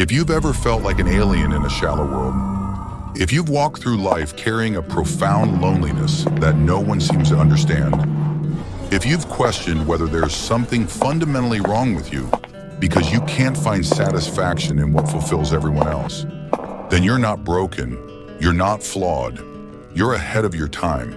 If you've ever felt like an alien in a shallow world, if you've walked through life carrying a profound loneliness that no one seems to understand, if you've questioned whether there's something fundamentally wrong with you because you can't find satisfaction in what fulfills everyone else, then you're not broken, you're not flawed, you're ahead of your time.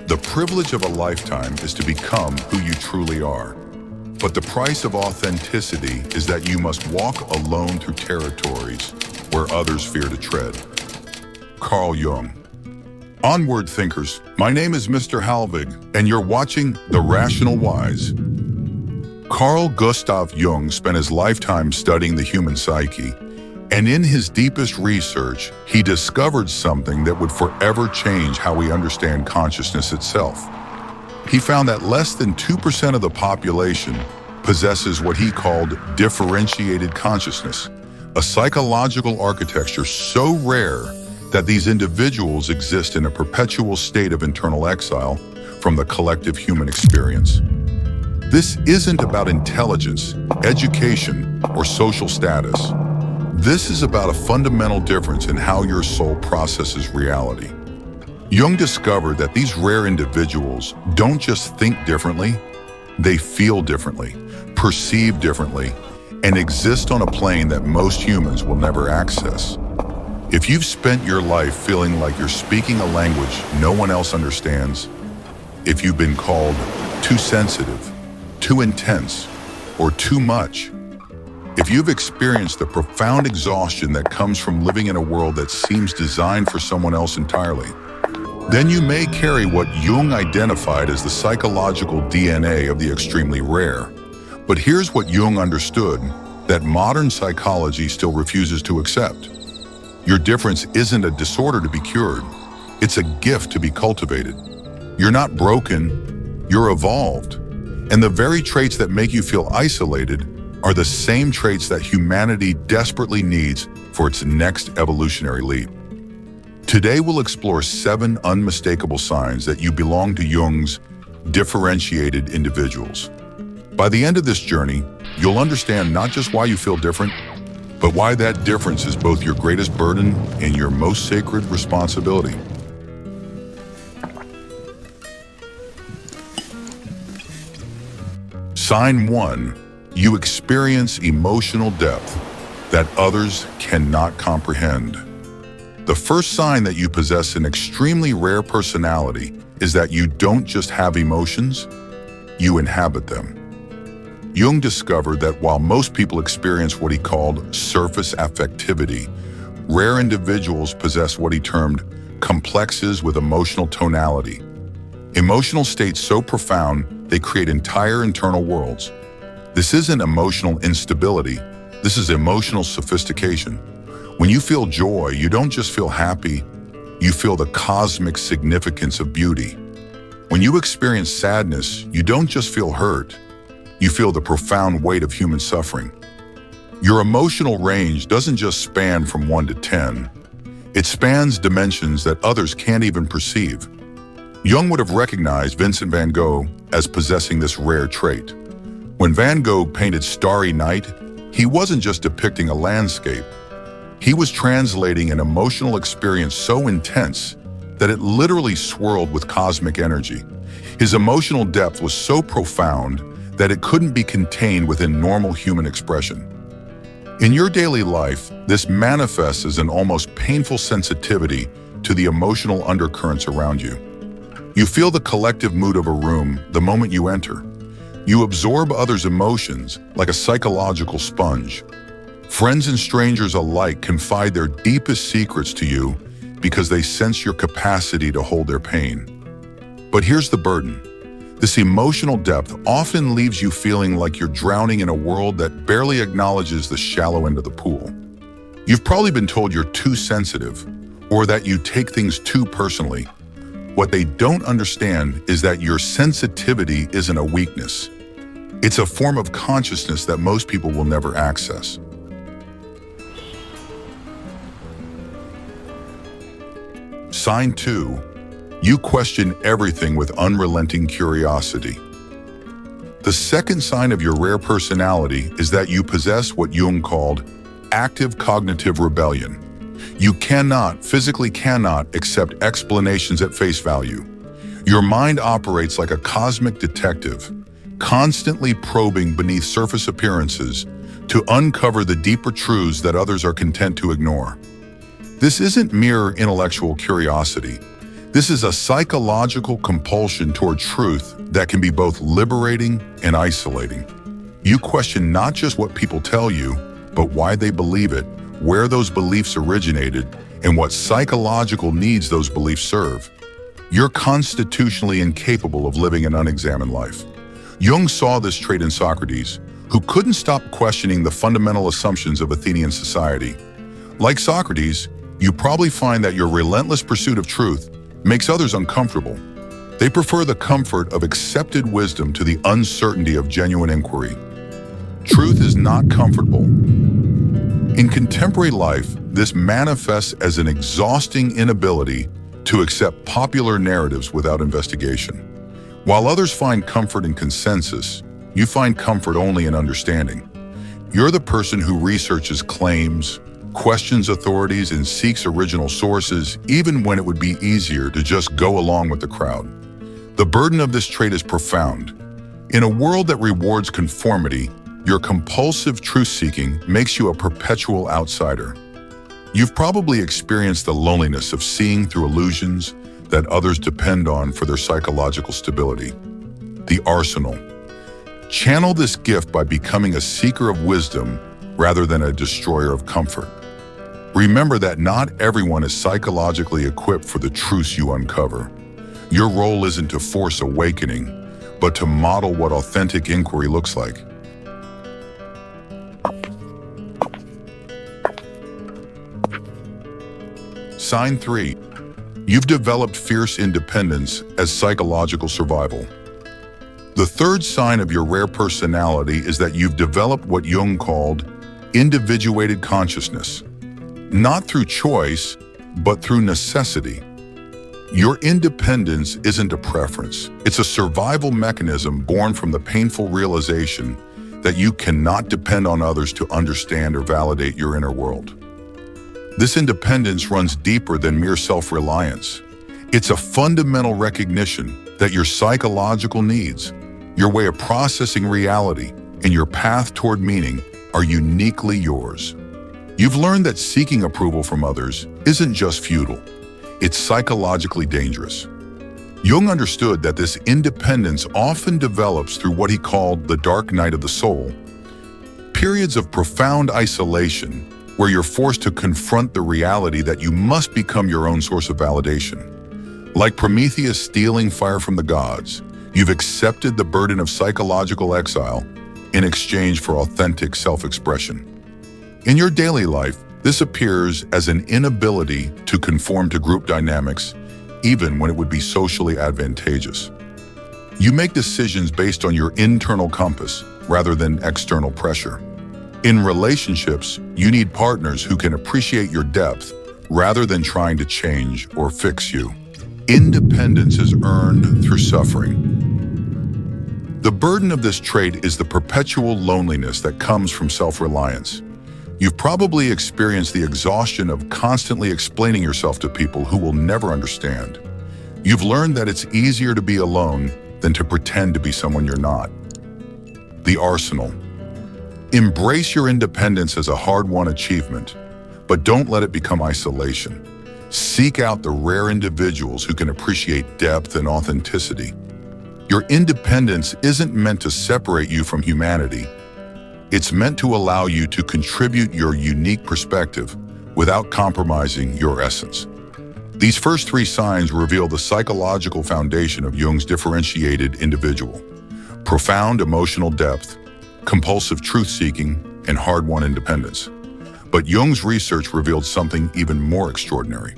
The privilege of a lifetime is to become who you truly are. But the price of authenticity is that you must walk alone through territories where others fear to tread. Carl Jung. Onward thinkers, my name is Mister Halvig, and you're watching The Rational Wise. Carl Gustav Jung spent his lifetime studying the human psyche, and in his deepest research, he discovered something that would forever change how we understand consciousness itself. He found that less than 2% of the population possesses what he called differentiated consciousness, a psychological architecture so rare that these individuals exist in a perpetual state of internal exile from the collective human experience. This isn't about intelligence, education, or social status. This is about a fundamental difference in how your soul processes reality. Jung discovered that these rare individuals don't just think differently, they feel differently, perceive differently, and exist on a plane that most humans will never access. If you've spent your life feeling like you're speaking a language no one else understands, if you've been called too sensitive, too intense, or too much, if you've experienced the profound exhaustion that comes from living in a world that seems designed for someone else entirely, then you may carry what Jung identified as the psychological DNA of the extremely rare. But here's what Jung understood that modern psychology still refuses to accept. Your difference isn't a disorder to be cured, it's a gift to be cultivated. You're not broken, you're evolved. And the very traits that make you feel isolated are the same traits that humanity desperately needs for its next evolutionary leap. Today we'll explore 7 unmistakable signs that you belong to Jung's differentiated individuals. By the end of this journey, you'll understand not just why you feel different, but why that difference is both your greatest burden and your most sacred responsibility. Sign 1, you experience emotional depth that others cannot comprehend. The first sign that you possess an extremely rare personality is that you don't just have emotions, you inhabit them. Jung discovered that while most people experience what he called surface affectivity, rare individuals possess what he termed complexes with emotional tonality. Emotional states so profound, they create entire internal worlds. This isn't emotional instability, this is emotional sophistication. When you feel joy, you don't just feel happy, you feel the cosmic significance of beauty. When you experience sadness, you don't just feel hurt, you feel the profound weight of human suffering. Your emotional range doesn't just span from 1 to 10, it spans dimensions that others can't even perceive. Jung would have recognized Vincent van Gogh as possessing this rare trait. When Van Gogh painted Starry Night, he wasn't just depicting a landscape, he was translating an emotional experience so intense that it literally swirled with cosmic energy. His emotional depth was so profound that it couldn't be contained within normal human expression. In your daily life, this manifests as an almost painful sensitivity to the emotional undercurrents around you. You feel the collective mood of a room the moment you enter. You absorb others' emotions like a psychological sponge. Friends and strangers alike confide their deepest secrets to you because they sense your capacity to hold their pain. But here's the burden. This emotional depth often leaves you feeling like you're drowning in a world that barely acknowledges the shallow end of the pool. You've probably been told you're too sensitive or that you take things too personally. What they don't understand is that your sensitivity isn't a weakness. It's a form of consciousness that most people will never access. Sign 2, you question everything with unrelenting curiosity. The second sign of your rare personality is that you possess what Jung called active cognitive rebellion. You physically cannot accept explanations at face value. Your mind operates like a cosmic detective, constantly probing beneath surface appearances to uncover the deeper truths that others are content to ignore. This isn't mere intellectual curiosity. This is a psychological compulsion toward truth that can be both liberating and isolating. You question not just what people tell you, but why they believe it, where those beliefs originated, and what psychological needs those beliefs serve. You're constitutionally incapable of living an unexamined life. Jung saw this trait in Socrates, who couldn't stop questioning the fundamental assumptions of Athenian society. Like Socrates, you probably find that your relentless pursuit of truth makes others uncomfortable. They prefer the comfort of accepted wisdom to the uncertainty of genuine inquiry. Truth is not comfortable. In contemporary life, this manifests as an exhausting inability to accept popular narratives without investigation. While others find comfort in consensus, you find comfort only in understanding. You're the person who researches claims, questions authorities, and seeks original sources, even when it would be easier to just go along with the crowd. The burden of this trait is profound. In a world that rewards conformity, your compulsive truth-seeking makes you a perpetual outsider. You've probably experienced the loneliness of seeing through illusions that others depend on for their psychological stability. The arsenal. Channel this gift by becoming a seeker of wisdom rather than a destroyer of comfort. Remember that not everyone is psychologically equipped for the truths you uncover. Your role isn't to force awakening, but to model what authentic inquiry looks like. Sign 3. You've developed fierce independence as psychological survival. The third sign of your rare personality is that you've developed what Jung called individuated consciousness. Not through choice, but through necessity. Your independence isn't a preference. It's a survival mechanism born from the painful realization that you cannot depend on others to understand or validate your inner world. This independence runs deeper than mere self-reliance. It's a fundamental recognition that your psychological needs, your way of processing reality, and your path toward meaning are uniquely yours. You've learned that seeking approval from others isn't just futile, it's psychologically dangerous. Jung understood that this independence often develops through what he called the dark night of the soul, periods of profound isolation where you're forced to confront the reality that you must become your own source of validation. Like Prometheus stealing fire from the gods, you've accepted the burden of psychological exile in exchange for authentic self-expression. In your daily life, this appears as an inability to conform to group dynamics, even when it would be socially advantageous. You make decisions based on your internal compass rather than external pressure. In relationships, you need partners who can appreciate your depth rather than trying to change or fix you. Independence is earned through suffering. The burden of this trait is the perpetual loneliness that comes from self-reliance. You've probably experienced the exhaustion of constantly explaining yourself to people who will never understand. You've learned that it's easier to be alone than to pretend to be someone you're not. The arsenal. Embrace your independence as a hard-won achievement, but don't let it become isolation. Seek out the rare individuals who can appreciate depth and authenticity. Your independence isn't meant to separate you from humanity. It's meant to allow you to contribute your unique perspective without compromising your essence. These first 3 signs reveal the psychological foundation of Jung's differentiated individual: profound emotional depth, compulsive truth-seeking, and hard-won independence. But Jung's research revealed something even more extraordinary.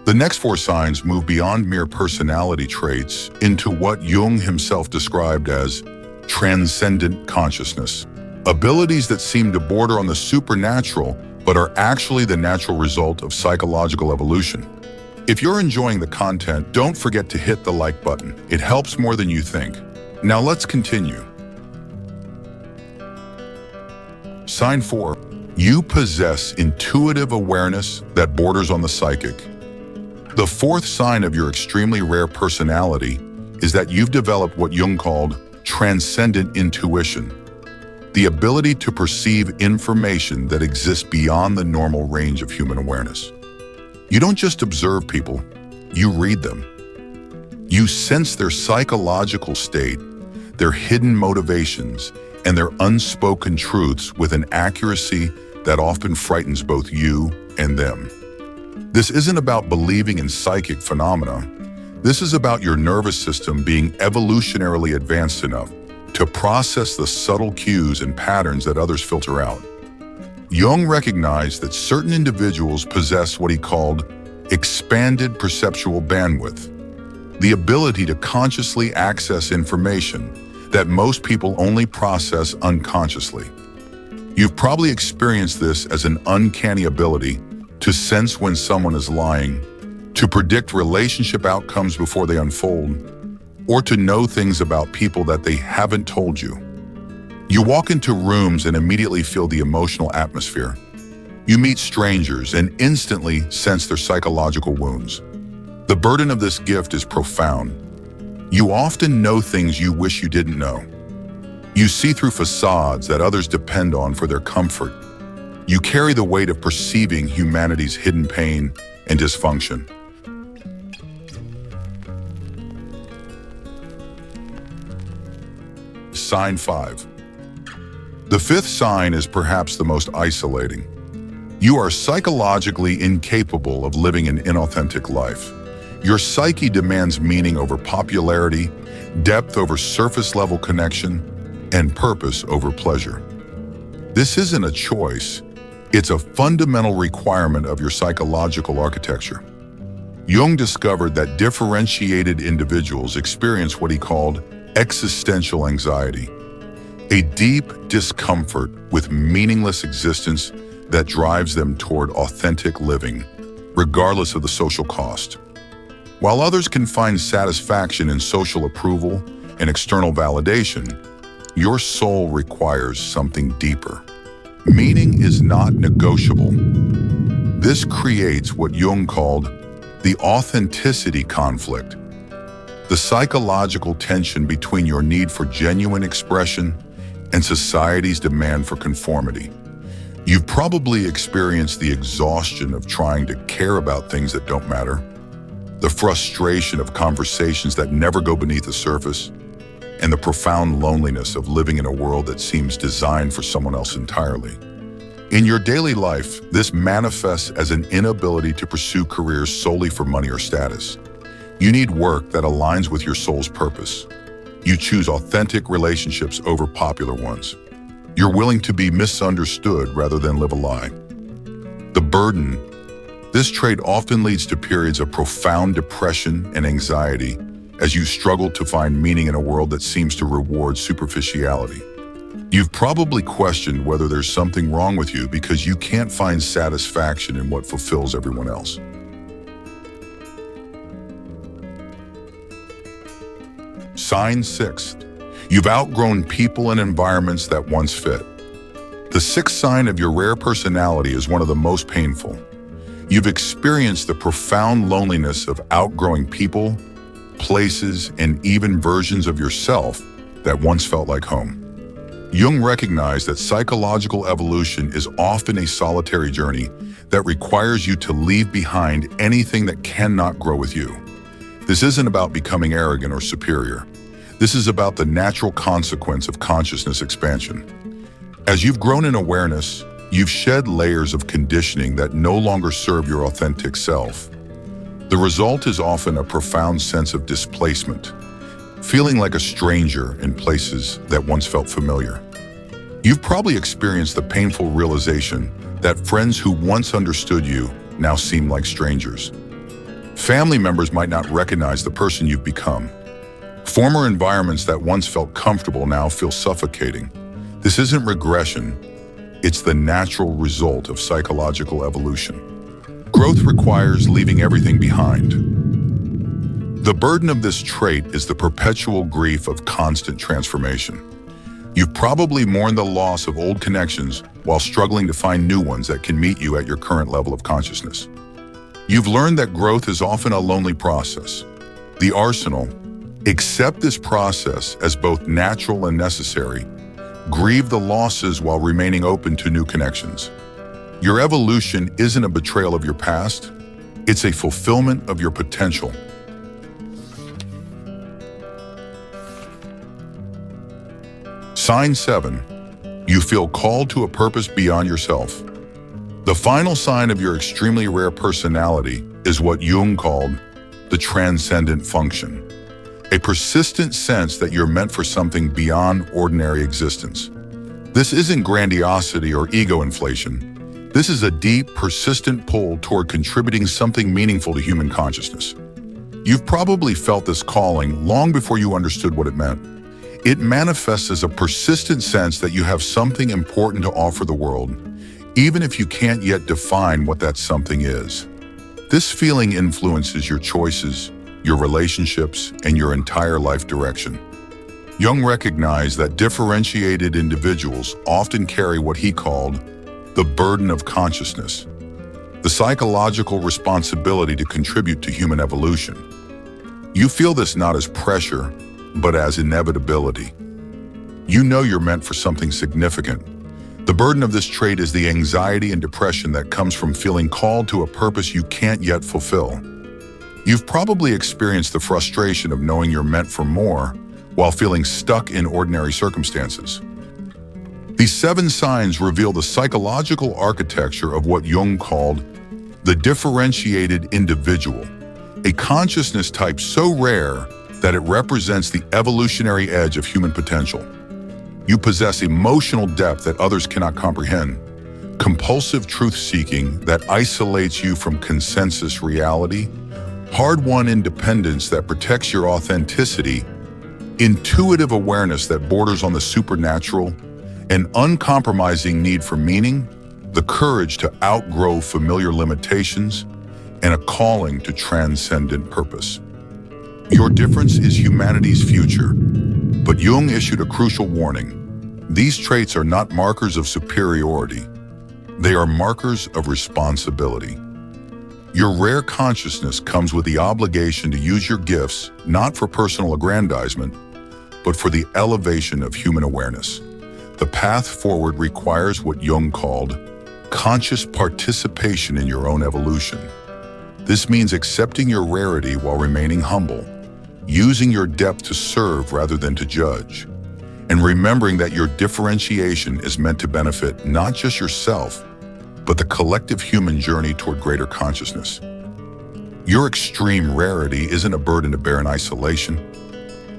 The next 4 signs move beyond mere personality traits into what Jung himself described as transcendent consciousness, abilities that seem to border on the supernatural but are actually the natural result of psychological evolution. If you're enjoying the content, don't forget to hit the like button. It helps more than you think. Now let's continue. Sign 4. You possess intuitive awareness that borders on the psychic. The fourth sign of your extremely rare personality is that you've developed what Jung called transcendent intuition, the ability to perceive information that exists beyond the normal range of human awareness. You don't just observe people, you read them. You sense their psychological state, their hidden motivations, and their unspoken truths with an accuracy that often frightens both you and them. This isn't about believing in psychic phenomena. This is about your nervous system being evolutionarily advanced enough to process the subtle cues and patterns that others filter out. Jung recognized that certain individuals possess what he called expanded perceptual bandwidth, the ability to consciously access information that most people only process unconsciously. You've probably experienced this as an uncanny ability to sense when someone is lying, to predict relationship outcomes before they unfold, or to know things about people that they haven't told you. You walk into rooms and immediately feel the emotional atmosphere. You meet strangers and instantly sense their psychological wounds. The burden of this gift is profound. You often know things you wish you didn't know. You see through facades that others depend on for their comfort. You carry the weight of perceiving humanity's hidden pain and dysfunction. Sign 5. The fifth sign is perhaps the most isolating. You are psychologically incapable of living an inauthentic life. Your psyche demands meaning over popularity, depth over surface-level connection, and purpose over pleasure. This isn't a choice, it's a fundamental requirement of your psychological architecture. Jung discovered that differentiated individuals experience what he called existential anxiety, a deep discomfort with meaningless existence that drives them toward authentic living, regardless of the social cost. While others can find satisfaction in social approval and external validation, your soul requires something deeper. Meaning is not negotiable. This creates what Jung called the authenticity conflict, the psychological tension between your need for genuine expression and society's demand for conformity. You've probably experienced the exhaustion of trying to care about things that don't matter, the frustration of conversations that never go beneath the surface, and the profound loneliness of living in a world that seems designed for someone else entirely. In your daily life, this manifests as an inability to pursue careers solely for money or status. You need work that aligns with your soul's purpose. You choose authentic relationships over popular ones. You're willing to be misunderstood rather than live a lie. The burden. This trait often leads to periods of profound depression and anxiety as you struggle to find meaning in a world that seems to reward superficiality. You've probably questioned whether there's something wrong with you because you can't find satisfaction in what fulfills everyone else. Sign 6. You've outgrown people and environments that once fit. The sixth sign of your rare personality is one of the most painful. You've experienced the profound loneliness of outgrowing people, places, and even versions of yourself that once felt like home. Jung recognized that psychological evolution is often a solitary journey that requires you to leave behind anything that cannot grow with you. This isn't about becoming arrogant or superior. This is about the natural consequence of consciousness expansion. As you've grown in awareness, you've shed layers of conditioning that no longer serve your authentic self. The result is often a profound sense of displacement, feeling like a stranger in places that once felt familiar. You've probably experienced the painful realization that friends who once understood you now seem like strangers. Family members might not recognize the person you've become. Former environments that once felt comfortable now feel suffocating. This isn't regression, it's the natural result of psychological evolution. Growth requires leaving everything behind. The burden of this trait is the perpetual grief of constant transformation. You've probably mourned the loss of old connections while struggling to find new ones that can meet you at your current level of consciousness. You've learned that growth is often a lonely process. The arsenal: accept this process as both natural and necessary. Grieve the losses while remaining open to new connections. Your evolution isn't a betrayal of your past, it's a fulfillment of your potential. Sign 7. You feel called to a purpose beyond yourself. The final sign of your extremely rare personality is what Jung called the transcendent function, a persistent sense that you're meant for something beyond ordinary existence. This isn't grandiosity or ego inflation. This is a deep, persistent pull toward contributing something meaningful to human consciousness. You've probably felt this calling long before you understood what it meant. It manifests as a persistent sense that you have something important to offer the world, even if you can't yet define what that something is. This feeling influences your choices, your relationships, and your entire life direction. Jung recognized that differentiated individuals often carry what he called the burden of consciousness, the psychological responsibility to contribute to human evolution. You feel this not as pressure, but as inevitability. You know you're meant for something significant. The burden of this trait is the anxiety and depression that comes from feeling called to a purpose you can't yet fulfill. You've probably experienced the frustration of knowing you're meant for more while feeling stuck in ordinary circumstances. These 7 signs reveal the psychological architecture of what Jung called the differentiated individual, a consciousness type so rare that it represents the evolutionary edge of human potential. You possess emotional depth that others cannot comprehend, compulsive truth-seeking that isolates you from consensus reality, hard-won independence that protects your authenticity, intuitive awareness that borders on the supernatural, an uncompromising need for meaning, the courage to outgrow familiar limitations, and a calling to transcendent purpose. Your difference is humanity's future, but Jung issued a crucial warning. These traits are not markers of superiority. They are markers of responsibility. Your rare consciousness comes with the obligation to use your gifts not for personal aggrandizement, but for the elevation of human awareness. The path forward requires what Jung called conscious participation in your own evolution. This means accepting your rarity while remaining humble, using your depth to serve rather than to judge, and remembering that your differentiation is meant to benefit not just yourself, but the collective human journey toward greater consciousness. Your extreme rarity isn't a burden to bear in isolation.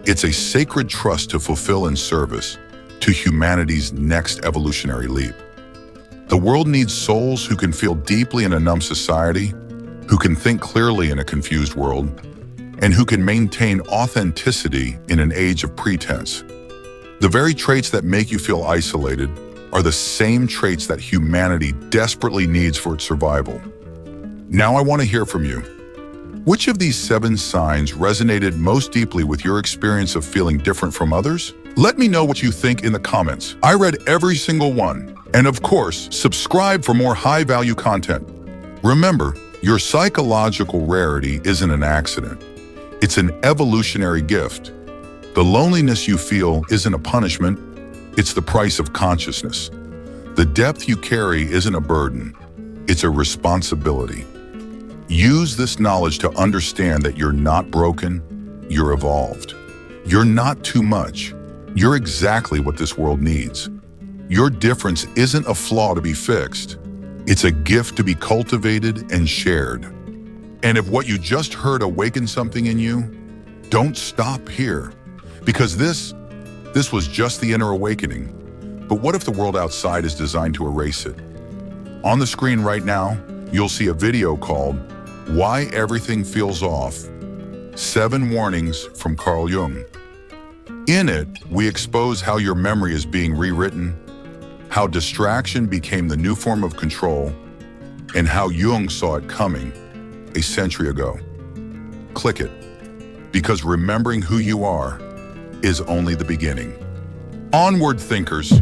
It's a sacred trust to fulfill in service to humanity's next evolutionary leap. The world needs souls who can feel deeply in a numb society, who can think clearly in a confused world, and who can maintain authenticity in an age of pretense. The very traits that make you feel isolated are the same traits that humanity desperately needs for its survival. Now I want to hear from you. Which of these 7 signs resonated most deeply with your experience of feeling different from others? Let me know what you think in the comments. I read every single one. And of course, subscribe for more high-value content. Remember, your psychological rarity isn't an accident. It's an evolutionary gift. The loneliness you feel isn't a punishment, it's the price of consciousness. The depth you carry isn't a burden, it's a responsibility. Use this knowledge to understand that you're not broken, you're evolved. You're not too much, you're exactly what this world needs. Your difference isn't a flaw to be fixed, it's a gift to be cultivated and shared. And if what you just heard awakened something in you, don't stop here. Because this was just the inner awakening. But what if the world outside is designed to erase it? On the screen right now, you'll see a video called Why Everything Feels Off, 7 Warnings from Carl Jung. In it, we expose how your memory is being rewritten, how distraction became the new form of control, and how Jung saw it coming a century ago. Click it, because remembering who you are is only the beginning. Onward, thinkers.